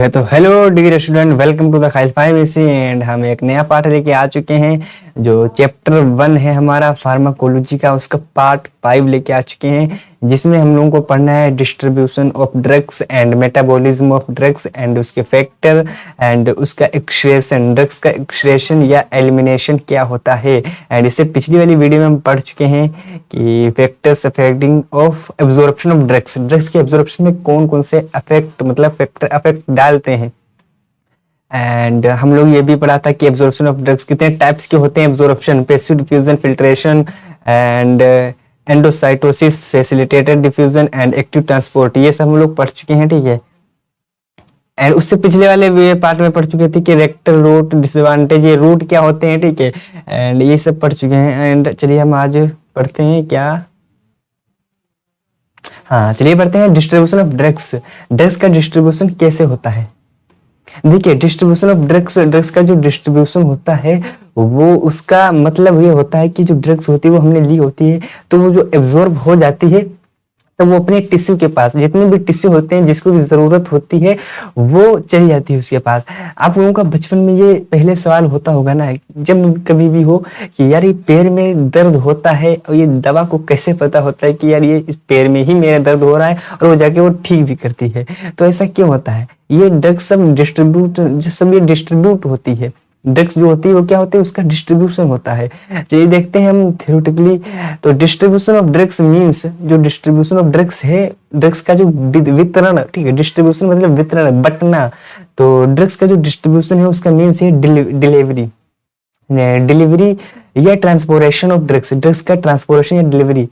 तो hello dear student, welcome to the खाइस pharmacy and हम एक नया पार्ट लेके आ चुके हैं। जो चैप्टर 1 है हमारा फार्माकोलॉजी का, उसका पार्ट 5 लेके आ चुके हैं, जिसमें हम लोगों को पढ़ना है distribution of drugs and metabolism of drugs and उसके फैक्टर एंड उसका एक्सक्रेशन, ड्रग्स का एक्सक्रेशन या एलिमिनेशन क्या होता है। एंड इससे पिछली वाली वीडियो में हम पढ़ चुके हैं कि factors affecting of absorption of drugs, drugs के एब्जॉर्प्शन में कौन कौन से अफेक्ट मतलब फैक्टर अफेक्ट डालते हैं। एंड हम लोग ये भी पढ़ा था कि एब्जॉर्प्शन ऑफ ड्रग्स कितने टाइप्स के होते हैं, absorption, passive diffusion, filtration and endocytosis, facilitated diffusion and active transport, ये सब हम लोग पढ़ चुके हैं। ठीक है, एंड उससे पिछले वाले पार्ट में पढ़ चुके थे कि रेक्टल रूट, डिसएडवांटेज, ये रूट क्या होते हैं। ठीक है, एंड ये सब पढ़ चुके हैं। एंड चलिए हम आज पढ़ते हैं क्या, हाँ चलिए पढ़ते हैं डिस्ट्रीब्यूशन ऑफ ड्रग्स। ड्रग्स का डिस्ट्रीब्यूशन कैसे होता है। देखिए, डिस्ट्रीब्यूशन ऑफ ड्रग्स, ड्रग्स का जो डिस्ट्रीब्यूशन होता है वो उसका मतलब ये होता है कि जो ड्रग्स होती है वो हमने ली होती है तो वो जो एब्जॉर्ब हो जाती है तो वो अपने टिश्यू के पास, जितने भी टिश्यू होते हैं जिसको भी जरूरत होती है वो चली जाती है उसके पास। आप लोगों का बचपन में ये पहले सवाल होता होगा ना, जब कभी भी हो कि यार ये पैर में दर्द होता है और ये दवा को कैसे पता होता है कि यार ये इस पैर में ही मेरा दर्द हो रहा है, और वो जाके वो ठीक भी करती है। तो ऐसा क्यों होता है? ये ड्रग्स सब डिस्ट्रीब्यूट होती है। ड्रग्स जो होती है वो क्या होती है, उसका डिस्ट्रीब्यूशन होता है। चलिए देखते हैं हम थ्योरेटिकली। तो डिस्ट्रीब्यूशन ऑफ ड्रग्स मींस, जो डिस्ट्रीब्यूशन ऑफ ड्रग्स है, ड्रग्स का जो वितरण, ठीक है, डिस्ट्रीब्यूशन मतलब वितरण, बंटना। तो ड्रग्स का जो डिस्ट्रीब्यूशन है उसका मींस है डिलीवरी या ट्रांसपोर्टेशन ऑफ ड्रग्स, ड्रग्स का ट्रांसपोर्टेशन या डिलीवरी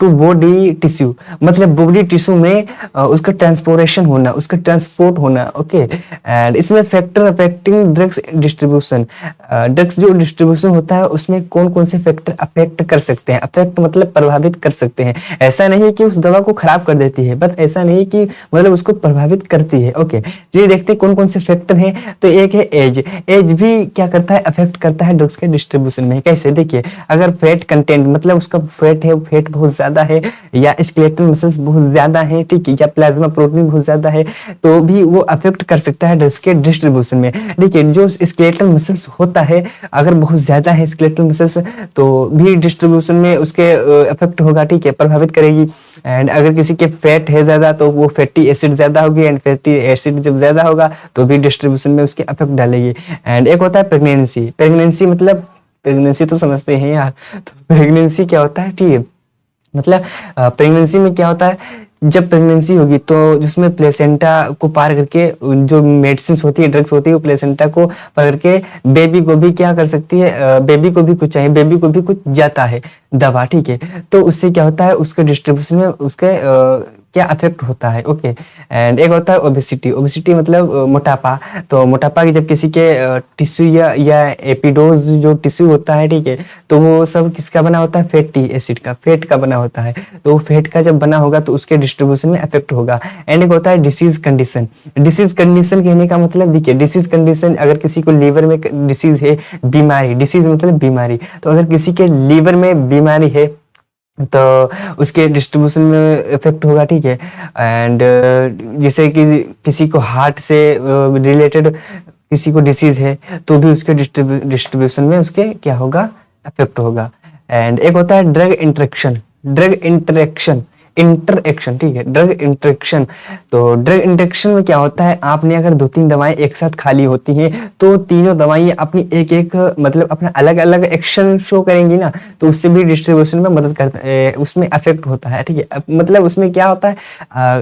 टू बॉडी टिश्यू, मतलब बॉडी टिश्यू में उसका ट्रांसपोर्टेशन होना, उसका ट्रांसपोर्ट होना। ओके, एंड इसमें factor affecting drugs distribution, drugs जो डिस्ट्रीब्यूशन होता है उसमें कौन कौन से फैक्टर अफेक्ट कर सकते हैं। अफेक्ट मतलब प्रभावित कर सकते हैं, ऐसा नहीं कि उस दवा को खराब कर देती है, बट ऐसा नहीं कि मतलब उसको प्रभावित करती है। ओके, ये देखते हैं कौन कौन से फैक्टर हैं। तो एक है एज, एज भी क्या करता है, अफेक्ट करता है ड्रग्स के डिस्ट्रीब्यूशन में। कैसे? देखिए, अगर फैट कंटेंट मतलब उसका फैट है, फैट बहुत ज्यादा है, या स्केलेटल मसल्स बहुत ज्यादा है, ठीक है, या प्लाज्मा प्रोटीन बहुत ज्यादा है, तो भी वो अफेक्ट कर सकता है ड्रग्स के डिस्ट्रीब्यूशन में। देखिए, जो स्केलेटल मसल्स होता है अगर बहुत ज्यादा है स्केलेटल मसल्स, तो भी डिस्ट्रीब्यूशन में उसके अफेक्ट होगा, ठीक है, प्रभावित करेगी। एंड अगर किसी के फैट है ज्यादा तो वो फैटी एसिड ज्यादा होगी, एंड फैटी एसिड जब ज्यादा होगा तो भी डिस्ट्रीब्यूशन में उसके अफेक्ट डालेगी। एंड एक होता है प्रेगनेंसी। प्रेगनेंसी मतलब, प्रेगनेंसी तो समझते हैं यार, तो प्रेगनेंसी क्या होता है, ठीक है, मतलब प्रेगनेंसी में क्या होता है, जब प्रेगनेंसी होगी तो जिसमें प्लेसेंटा को पार करके जो मेडिसिन होती है, ड्रग्स होती है, वो प्लेसेंटा को पार करके बेबी को भी क्या कर सकती है, बेबी को भी कुछ चाहिए, बेबी को भी कुछ जाता है दवा, ठीक है। तो उससे क्या होता है, उसके डिस्ट्रीब्यूशन में उसके क्या अफेक्ट होता है। ओके, एंड एक होता है ओबेसिटी। ओबेसिटी मतलब मोटापा। तो मोटापा की जब किसी के टिश्यू या एपिडोज जो टिश्यू होता है, ठीक है, तो वो सब किसका बना होता है, फैटी एसिड का, फैट का बना होता है। तो फैट का जब बना होगा तो उसके डिस्ट्रीब्यूशन में अफेक्ट होगा। एंड एक होता है डिसीज कंडीशन। डिसीज कंडीशन कहने का मतलब, देखिए, डिसीज कंडीशन अगर किसी को लीवर में डिसीज है, बीमारी, डिसीज मतलब बीमारी, तो अगर किसी के लीवर में बीमारी है तो उसके डिस्ट्रीब्यूशन में इफेक्ट होगा, ठीक है। एंड जैसे कि किसी को हार्ट से रिलेटेड किसी को डिसीज है तो भी उसके डिस्ट्रीब्यूशन में उसके क्या होगा, इफेक्ट होगा। एंड एक होता है ड्रग इंटरेक्शन, ड्रग इंटरेक्शन, ठीक है, ड्रग इंटरेक्शन। तो ड्रग इंटरेक्शन में क्या होता है, आपने अगर 2-3 दवाएं एक साथ खाली होती हैं तो तीनों दवाएं अपनी एक मतलब अपना अलग अलग एक्शन शो करेंगी ना, तो उससे भी डिस्ट्रीब्यूशन में मदद करता है, उसमें अफेक्ट होता है, ठीक है। मतलब उसमें क्या होता है,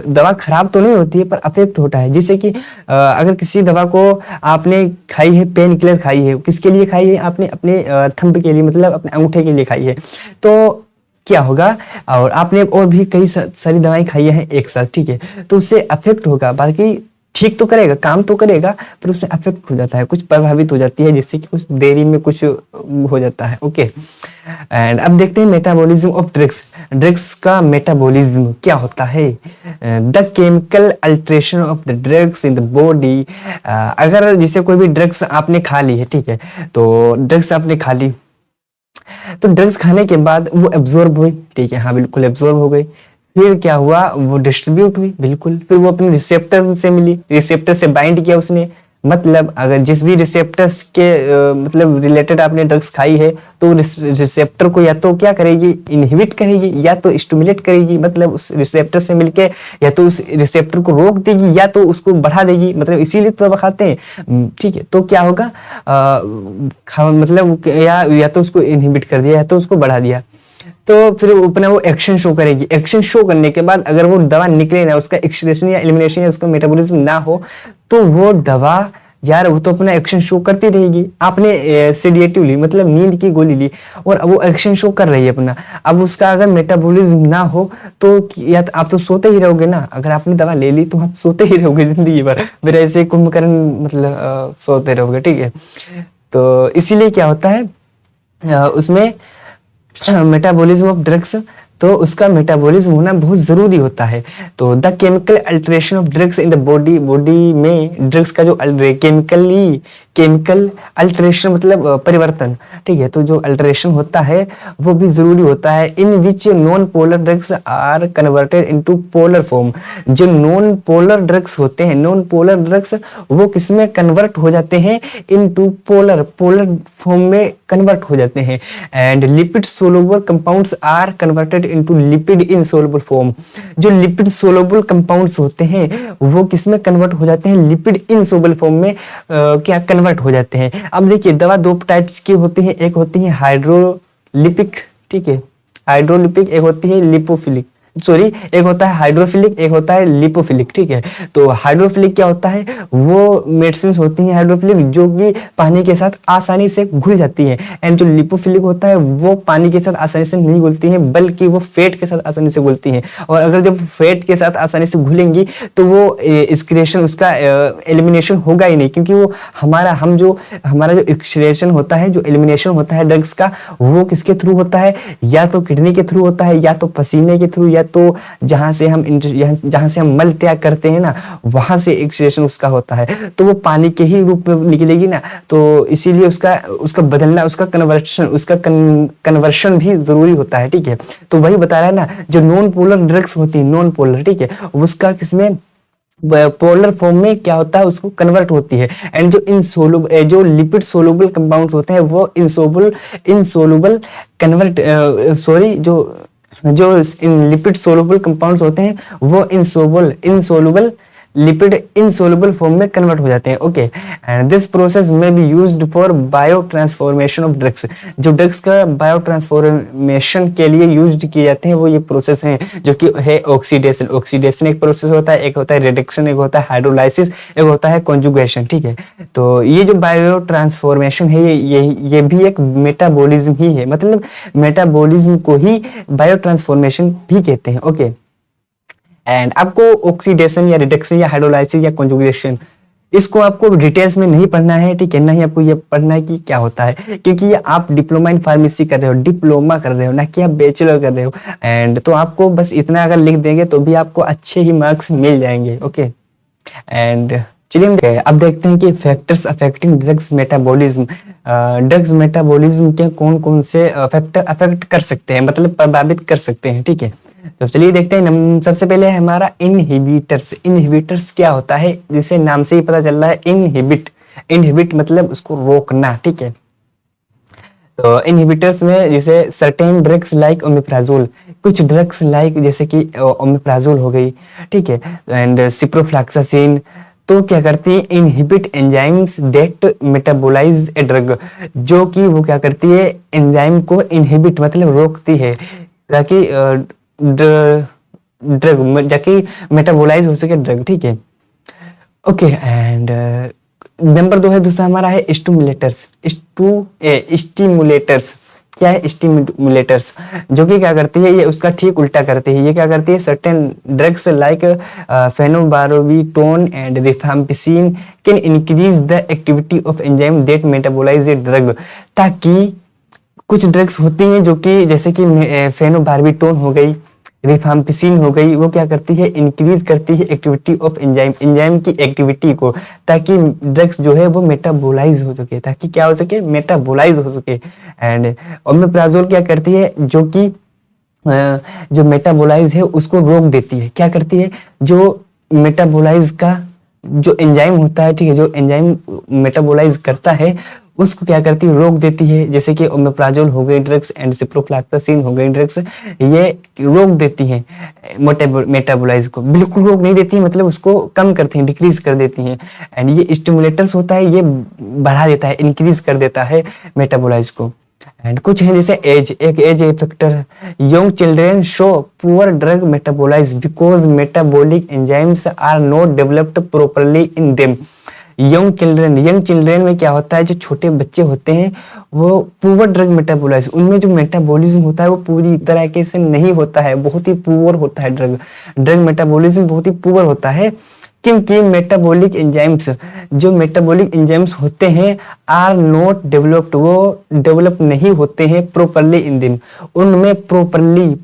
दवा खराब तो नहीं होती है पर अफेक्ट होता है। जैसे कि अगर किसी दवा को आपने खाई है, पेन किलर खाई है, किसके लिए खाई है, आपने अपने थंब के लिए, मतलब अपने अंगूठे के लिए खाई है, तो क्या होगा, और आपने और भी कई सारी दवाएं खाई हैं एक साथ, ठीक है, तो उससे अफेक्ट होगा। बाकी ठीक तो करेगा, काम तो करेगा, पर उससे अफेक्ट हो जाता है, कुछ प्रभावित हो जाती है, जिससे कि कुछ देरी में कुछ हो जाता है। ओके, एंड अब देखते हैं मेटाबॉलिज्म ऑफ ड्रग्स। ड्रग्स का मेटाबॉलिज्म क्या होता है, the chemical alteration of the drugs in the body. अगर जैसे कोई भी ड्रग्स आपने खा ली है, ठीक है, तो ड्रग्स आपने खा ली, तो ड्रग्स खाने के बाद वो एब्जॉर्ब हुई, ठीक है, हाँ बिल्कुल एब्जॉर्ब हो गई। फिर क्या हुआ, वो डिस्ट्रीब्यूट हुई, बिल्कुल। फिर वो अपने रिसेप्टर से मिली, रिसेप्टर से बाइंड किया उसने। मतलब अगर जिस भी रिसेप्टर्स के मतलब रिलेटेड आपने ड्रग्स खाई है, तो रिसेप्टर को या तो क्या करेगी, इनहिबिट करेगी, या तो स्टिमुलेट करेगी, मतलब उस रिसेप्टर से मिलके या तो उस रिसेप्टर को रोक देगी या तो उसको बढ़ा देगी, मतलब इसीलिए तो दवा खाते हैं। ठीक है, तो क्या होगा, मतलब या तो उसको इनहिबिट कर दिया या तो उसको बढ़ा दिया, तो फिर वो अपना वो एक्शन शो करेगी। एक्शन शो करने के बाद अगर वो दवा निकले ना, उसका एक्सक्रीशन या एलिमिनेशन या उसका मेटाबॉलिज्म ना हो, तो वो दवा यार वो तो अपना एक्शन शो करती रहेगी। आपने सेडिएटिव ली, मतलब नींद की गोली ली, और वो एक्शन शो कर रही है अपना। अब उसका अगर मेटाबॉलिज्म ना हो तो या तो आप तो सोते ही रहोगे ना। अगर आपने दवा ले ली तो आप सोते ही रहोगे जिंदगी भर, फिर ऐसे कुंभकर्ण मतलब सोते रहोगे, ठीक है। तो इसीलिए क्या होता है उसमें मेटाबॉलिज्म ऑफ ड्रग्स, तो उसका मेटाबॉलिज्म होना बहुत जरूरी होता है। तो the chemical alteration of drugs in the body, body में ड्रग्स का जो केमिकल अल्टरेशन मतलब परिवर्तन, ठीक है। तो जो अल्टरेशन होता है वो भी जरूरी होता है। In which non polar drugs are converted into polar form. जो नॉन पोलर ड्रग्स होते हैं, नॉन पोलर ड्रग्स वो किसमें कन्वर्ट हो जाते हैं, इनटू पोलर फॉर्म में कन्वर्ट हो जाते हैं। And lipid soluble compounds are converted into lipid insoluble form. जो लिपिड सोलुबल कंपाउंड्स होते हैं वो किसमें कन्वर्ट हो जाते हैं, लिपिड इनसोलुबल फॉर्म में क्या कन्वर्ट हो जाते हैं। अब देखिए दवा दो टाइप्स की होती है, एक होती है हाइड्रोलिपिक, ठीक है, हाइड्रोलिपिक, एक होती है लिपोफिलिक, सॉरी एक होता है हाइड्रोफिलिक, एक होता है लिपोफिलिक, ठीक है। तो हाइड्रोफिलिक क्या होता है, वो मेडिसिन होती हैं हाइड्रोफिलिक जो कि पानी के साथ आसानी से घुल जाती हैं। एंड जो लिपोफिलिक होता है वो पानी के साथ आसानी से नहीं घुलती हैं, बल्कि वो फैट के साथ आसानी से घुलती हैं। और अगर जब फैट के साथ आसानी से घुलेंगी तो वो एक्सक्रीशन उसका एलिमिनेशन होगा ही नहीं, क्योंकि वो हमारा जो एक्सक्रीशन होता है, जो एलिमिनेशन होता है ड्रग्स का, वो किसके थ्रू होता है, या तो किडनी के थ्रू होता है, या तो पसीने के थ्रू, या तो जहां से हम मल त्याग करते हैं ना, वहां से एक्सक्रीशन उसका होता है। तो वो पानी के ही रूप में निकलेगी ना, तो इसीलिए उसका बदलना, उसका कन्वर्शन भी जरूरी होता है, ठीक है। तो वही बता रहा है ना, जो नॉन पोलर ड्रग्स होती है, नॉन पोलर, ठीक है, उसका किसमें पोलर फॉर्म में क्या होता है, उसको कन्वर्ट होती है। एंड जो लिपिड सोलुबल कंपाउंड्स होते हैं वो इनसोलुबल कन्वर्ट सॉरी जो लिपिड सोलुबल कंपाउंड्स होते हैं वो इनसोलुबल लिपिड इनसोलुबल फॉर्म में कन्वर्ट हो जाते हैं। ओके, एंड दिस प्रोसेस में be used for bio transformation of drugs. जो ड्रग्स का बायो ट्रांसफॉर्मेशन के लिए यूज्ड किए जाते हैं वो ये प्रोसेस हैं, जो कि है ऑक्सीडेशन एक प्रोसेस होता है, एक होता है रिडक्शन, एक होता है हाइड्रोलाइसिस, एक होता है कॉन्जुगेशन, ठीक है। तो ये जो बायो ट्रांसफॉर्मेशन है ये भी एक मेटाबॉलिज्म ही है, मतलब मेटाबॉलिज्म को ही बायो ट्रांसफॉर्मेशन भी कहते हैं। ओके, एंड आपको ऑक्सीडेशन या रिडक्शन या हाइड्रोलाइसिस या कॉन्जुगेशन, इसको आपको डिटेल्स में नहीं पढ़ना है, ठीक है, ना ही आपको ये पढ़ना है कि क्या होता है, क्योंकि ये आप डिप्लोमा इन फार्मेसी कर रहे हो, डिप्लोमा कर रहे हो, ना कि आप बैचलर कर रहे हो। एंड तो आपको बस इतना अगर लिख देंगे तो भी आपको अच्छे ही मार्क्स मिल जाएंगे। ओके, एंड चलिए अब देखते हैं कि factors affecting drugs metabolism. Drugs metabolism के कौन कौन से फैक्टर अफेक्ट कर सकते हैं, मतलब प्रभावित कर सकते हैं, ठीक है। तो चलिए देखते हैं, सबसे पहले है हमारा इनहिबिटर्स। इनहिबिटर्स क्या होता है, जिसे नाम से ही पता चल रहा है, इनहिबिट मतलब उसको रोकना, ठीक है। तो इनहिबिटर्स में जैसे सर्टेन ड्रग्स लाइक ओमेप्राजोल, कुछ ड्रग्स लाइक जैसे कि ओमेप्राजोल हो गई, ठीक है, एंड सिप्रोफ्लॉक्सासिन, तो क्या करती है, inhibit enzymes that metabolise a drug, जो कि वो क्या करती है, एंजाइम को इनहिबिट मतलब रोकती है, ताकि ड्रग जाके मेटाबोलाइज हो सके ड्रग, ठीक है। ओके, एंड नंबर 2 है दूसरा हमारा है स्टिमुलेटर्स। स्टिमुलेटर्स क्या है, स्टिमुलेटर्स जो कि क्या करती है, ये उसका ठीक उल्टा करती है। ये क्या करती है, certain drugs like phenobarbitone and rifampicin can increase the activity of enzyme that metabolize the drug. ताकि कुछ ड्रग्स होती हैं जो कि जैसे कि फेनोबार्बिटोन हो गई, रिफाम्पिसिन हो गई, वो क्या करती है, इंक्रीज करती है एक्टिविटी ऑफ एंजाइम की एक्टिविटी को, ताकि ड्रग्स जो है वो मेटाबोलाइज हो सके, ताकि क्या हो सके, मेटाबोलाइज हो सके। एंड ओमेप्राजोल क्या करती है, जो कि जो मेटाबोलाइज है उसको रोक देती है। क्या करती है? जो मेटाबोलाइज का जो एंजाइम होता है, ठीक है, जो एंजाइम मेटाबोलाइज करता है उसको क्या करती है? रोक देती है। जैसे कि ओमेप्राजोल हो गई ड्रग्स एंड सिप्रोफ्लैक्सासिन हो गई ड्रग्स, ये रोक देती हैं मेटाबोलाइज को। बिल्कुल रोक नहीं देती है, मतलब उसको कम करती हैं, डिक्रीज कर देती हैं। एंड ये स्टिमुलेटर्स होता है, ये बढ़ा देता है, इंक्रीज कर देता है मेटाबोलाइज को। एंड कुछ है जैसे एज, एक एज फैक्टर है। Young children show poor drug metabolise because metabolic enzymes are not developed properly in them. Young children में क्या होता है? जो छोटे बच्चे होते हैं वो पुअर ड्रग मेटाबोलाइज, उनमें जो मेटाबॉलिज्म होता है वो पूरी तरीके से नहीं होता है, बहुत ही पुअर होता है। ड्रग मेटाबॉलिज्म बहुत ही पुअर होता है, क्योंकि मेटाबॉलिक एंजाइम्स होते हैं आर नॉट डेवलप्ड, वो डेवलप नहीं होते हैं प्रॉपर्ली इन दिन, उनमें प्रॉपर्ली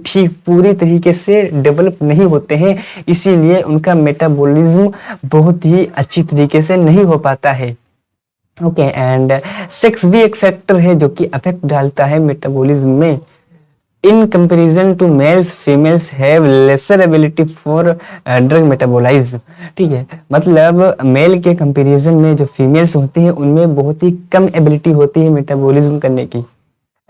ठीक पूरी तरीके से डेवलप नहीं होते हैं, इसीलिए उनका मेटाबॉलिज्म बहुत ही अच्छी तरीके से नहीं हो पाता है। ओके, एंड सेक्स भी एक फैक्टर है जो कि अफेक्ट डालता है मेटाबॉलिज्म में। In comparison to males, females have lesser ability for drug metabolism। ठीक है, मतलब मेल के कंपैरिजन में जो फीमेल्स होती हैं उनमें बहुत ही कम एबिलिटी होती है मेटाबॉलिज्म करने की।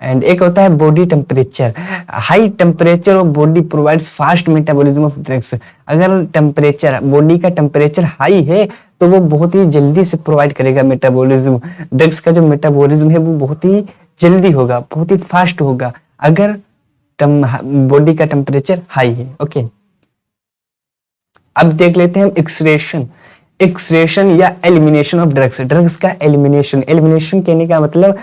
एंड एक होता है body temperature. High temperature of body provides fast metabolism of drugs. अगर टेम्परेचर, बॉडी का टेम्परेचर हाई है तो वो बहुत ही जल्दी से प्रोवाइड करेगा मेटाबॉलिज्म। ड्रग्स का जो मेटाबॉलिज्म है वो बहुत ही जल्दी होगा, बहुत ही फास्ट होगा अगर बॉडी का टेम्परेचर हाई है। ओके, अब देख लेते हैं हम एक्सक्रेशन या एलिमिनेशन ऑफ ड्रग्स का एलिमिनेशन कहने का मतलब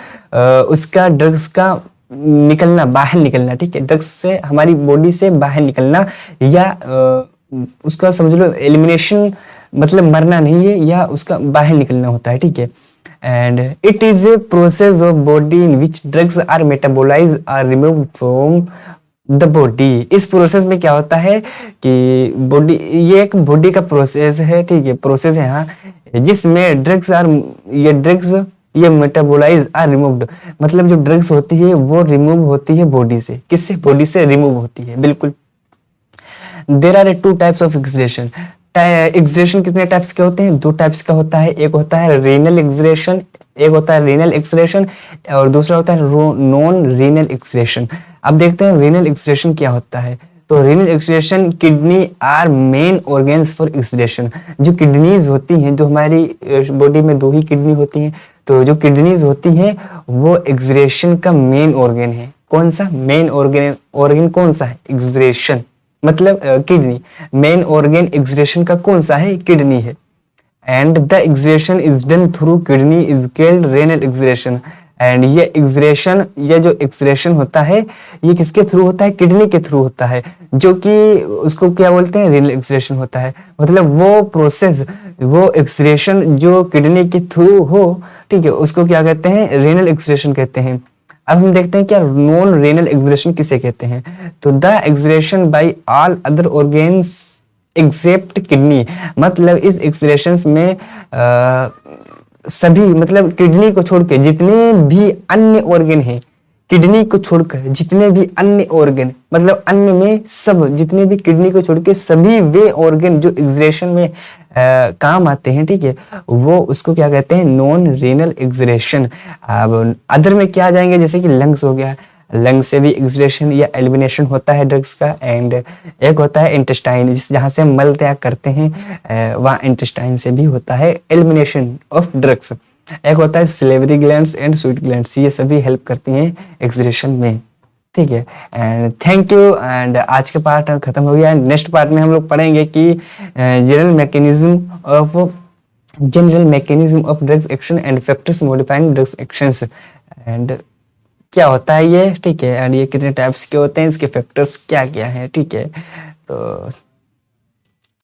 उसका ड्रग्स का निकलना, बाहर निकलना। ठीक है, ड्रग्स से हमारी बॉडी से बाहर निकलना, या उसका समझ लो एलिमिनेशन मतलब मरना नहीं है, या उसका बाहर निकलना होता है। ठीक है, and it is a process of body in which drugs are metabolized or removed from the body। इस प्रोसेस में क्या होता है कि बॉडी, ये एक बॉडी का प्रोसेस है, ठीक है, प्रोसेस है हाँ, जिसमें ये मेटाबोलाइज आर रिमूव्ड, मतलब जो ड्रग्स होती है वो रिमूव होती है बॉडी से। किससे? बॉडी से रिमूव होती है, बिल्कुल। There are 2 types of excretion. Excretion कितने टाइप्स के होते हैं? 2 टाइप्स का होता है। एक होता है रीनल एक्सक्रेशन, एक होता है रीनल एक्सक्रेशन, और दूसरा होता है नॉन रीनल एक्सक्रेशन। अब देखते हैं रीनल एक्सक्रेशन क्या होता है। तो renal excretion, kidney are main organs for excretion. जो किडनीज होती हैं, जो हमारी बॉडी में 2 ही किडनी होती हैं, तो जो किडनीज होती हैं वो एक्सक्रेशन का मेन ऑर्गन है। कौन सा मेन ऑर्गन कौन सा है? एक्सक्रेशन मतलब किडनी। मेन ऑर्गन एक्सक्रेशन का कौन सा है? किडनी है। And the excretion is done through kidney is called renal excretion. And ये एक्सक्रेशन, ये जो एक्सक्रेशन होता है ये किसके थ्रू होता है? किडनी के थ्रू होता है, जो कि उसको क्या बोलते हैं? रेनल एक्सक्रेशन होता है। मतलब वो प्रोसेस, वो एक्सक्रेशन जो किडनी के थ्रू हो, ठीक है, उसको क्या कहते हैं? रेनल एक्सक्रेशन कहते हैं। अब हम देखते हैं क्या नॉन रेनल एक्सक्रेशन किसे कहते हैं। तो the excretion by all other organs except kidney, मतलब इस एक्सक्रेशन में सभी, मतलब किडनी को छोड़ के जितने भी अन्य ऑर्गन हैं, किडनी को छोड़कर जितने भी अन्य ऑर्गन, मतलब अन्य में सब, जितने भी किडनी को छोड़ के सभी वे ऑर्गन जो एक्सक्रेशन में काम आते हैं, ठीक है, वो उसको क्या कहते हैं? Non renal excretion. अब अदर में क्या आ जाएंगे? जैसे कि लंग्स हो गया, लंग्स से भी एक्सक्रेशन या एलिमिनेशन होता है ड्रग्स का। एंड एक होता है इंटेस्टाइन, जहाँ से हम मल त्याग करते हैं, वहाँ इंटेस्टाइन से भी होता है एलिमिनेशन ऑफ ड्रग्स। एक होता है salivary glands and sweet glands, ये सभी हेल्प करती हैं एक्सक्रेशन में। ठीक है, एंड थैंक यू। एंड आज का पार्ट खत्म हो गया। नेक्स्ट पार्ट में हम लोग पढ़ेंगे कि general mechanism of drugs action and factors modifying drugs actions. And क्या होता है ये, ठीक है, एंड ये कितने टाइप्स के होते हैं, इसके फैक्टर्स क्या क्या हैं, ठीक है। तो